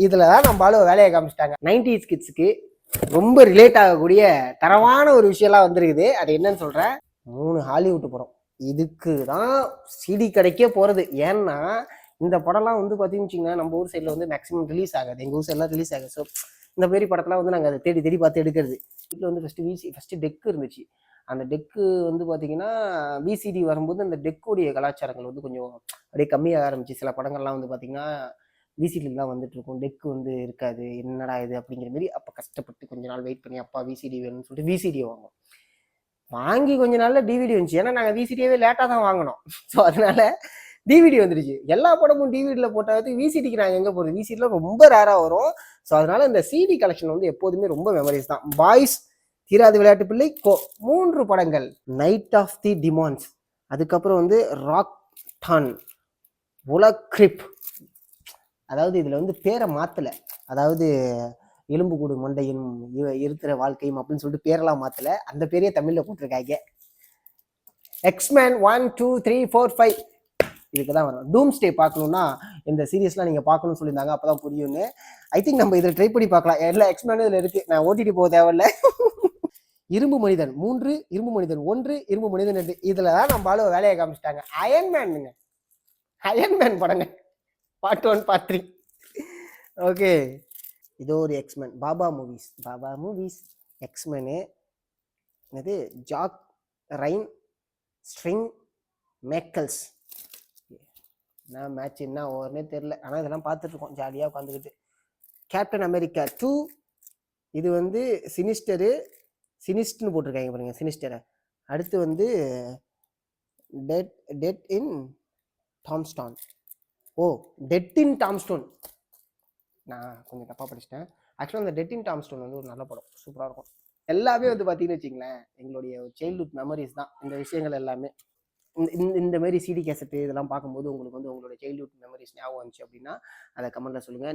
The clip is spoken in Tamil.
இதுல தான் நம்ம ஆளு வேலையை காமிச்சிட்டாங்க. 90s கிட்ஸுக்கு ரொம்ப ரிலேட் ஆகக்கூடிய தரமான ஒரு விஷயம்லாம் வந்துருக்குது. அது என்னன்னு சொல்றேன். 3 ஹாலிவுட் படம். இதுக்கு தான் சிடி கடைக்கே போறது. ஏன்னா இந்த படம்லாம் வந்து பார்த்தீங்கன்னு வச்சுக்கோங்களேன், நம்ம ஊர் சைடில் வந்து மேக்ஸிமம் ரிலீஸ் ஆகாது. எங்கள் ஊர் சைட்லாம் ரிலீஸ் ஆகாது. ஸோ இந்த மாரி படத்தெல்லாம் வந்து நாங்கள் அதை தேடி தேடி பார்த்து எடுக்கிறது. வீட்டில் வந்து ஃபஸ்ட்டு டெக் இருந்துச்சு. அந்த டெக்கு வந்து பார்த்தீங்கன்னா விசிடி வரும்போது அந்த டெக்குடைய கலாச்சாரங்கள் வந்து கொஞ்சம் அப்படியே கம்மியாக ஆரம்பிச்சு. சில படங்கள்லாம் வந்து பார்த்தீங்கன்னா விசிடியில் தான் வந்துட்டு இருக்கும். டெக்கு வந்து இருக்காது. என்னடா இது அப்படிங்கிற மாரி அப்போ கஷ்டப்பட்டு கொஞ்ச நாள் வெயிட் பண்ணி அப்பா விசிடி வேணும்னு சொல்லிட்டு விசிடியை வாங்குவோம். வாங்கி கொஞ்ச நாள்ல டிவிடி வந்துச்சு. ஏன்னா நாங்கள் விசிடியவே லேட்டாக தான் வாங்கினோம். ஸோ அதனால டிவிடி வந்துருச்சு. எல்லா படமும் டிவிடியில் போட்டாவது விசிடிக்கு நாங்கள் எங்கே போகிறது? விசிடியில் ரொம்ப ரேராக வரும். ஸோ அதனால இந்த சிடி கலெக்ஷன் வந்து எப்போதுமே ரொம்ப மெமரிஸ் தான். பாய்ஸ், தீராத விளையாட்டு பிள்ளை, 3 படங்கள். நைட் ஆஃப் தி டிமான்ஸ், அதுக்கப்புறம் வந்து ராக் டான், உலக்ரிப். அதாவது இதுல வந்து பேரை மாத்தல. அதாவது எலும்புக்கூடு மண்டையும் இருக்கிற வாழ்க்கையும் அப்படின்னு சொல்லிட்டு பேரெல்லாம் மாத்தல. அந்த பேரையே தமிழ்ல போட்டிருக்காங்க. எக்ஸ்மேன் 1 2 3 4 5 இதுக்கு தான் வரும். டூம்ஸ்டே பார்க்கணும்னா இந்த சீரியஸ்லாம் நீங்க பார்க்கணும்னு சொல்லியிருந்தாங்க. அப்பதான் புரியும்னு. ஐ திங்க் நம்ம இதில் ட்ரை பண்ணி பார்க்கலாம். எல்லா எக்ஸ்மேனும் இதுல இருக்கு. நான் ஓடிடி போக தேவையில்ல. இரும்பு மனிதன் 3, இரும்பு மனிதன் 1, இரும்பு மனிதன் 2. இதுல தான் நம்ம ஆளு வேலையை காமிச்சிட்டாங்க. அயன்மேனுங்க. அயன்மேன் படங்க. Part 1 part 3. ஓகே, இதோ ஒரு எக்ஸ்மேன். பாபா மூவிஸ் எக்ஸ்மேனு. இது ஜாக் ரைன் ஸ்ட்ரிங் மேக்கல்ஸ். என்ன மேட்ச் என்ன ஓவர்னே தெரியல. ஆனால் இதெல்லாம் பார்த்துட்டு இருக்கோம் ஜாலியாக உட்காந்துக்கிட்டு. Captain America 2. இது வந்து சினிஸ்ட்னு போட்டிருக்காங்க பாருங்க, சினிஸ்டரை. அடுத்து வந்து டெட் இன் டாம்ஸ்டான். ஓ, டெட் இன் டாம்ஸ்டோன். நான் கொஞ்சம் தப்பாக படிச்சிட்டேன். ஆக்சுவலாக அந்த டெட் இன் டாம்ஸ்டோன் வந்து ஒரு நல்ல படம், சூப்பராக இருக்கும். எல்லாமே வந்து பார்த்தீங்கன்னு வச்சிங்களேன், எங்களுடைய சைல்ட்ஹுட் மெமரிஸ் தான் இந்த விஷயங்கள் எல்லாமே. இந்த மாதிரி சிடி கேசட்டு இதெல்லாம் பார்க்கும்போது உங்களுக்கு வந்து உங்களோட சைல்ட்ஹுட் மெமரிஸ் ஞாபகம் வந்துச்சு அப்படின்னா அதை கமெண்ட்ல சொல்லுங்கள்.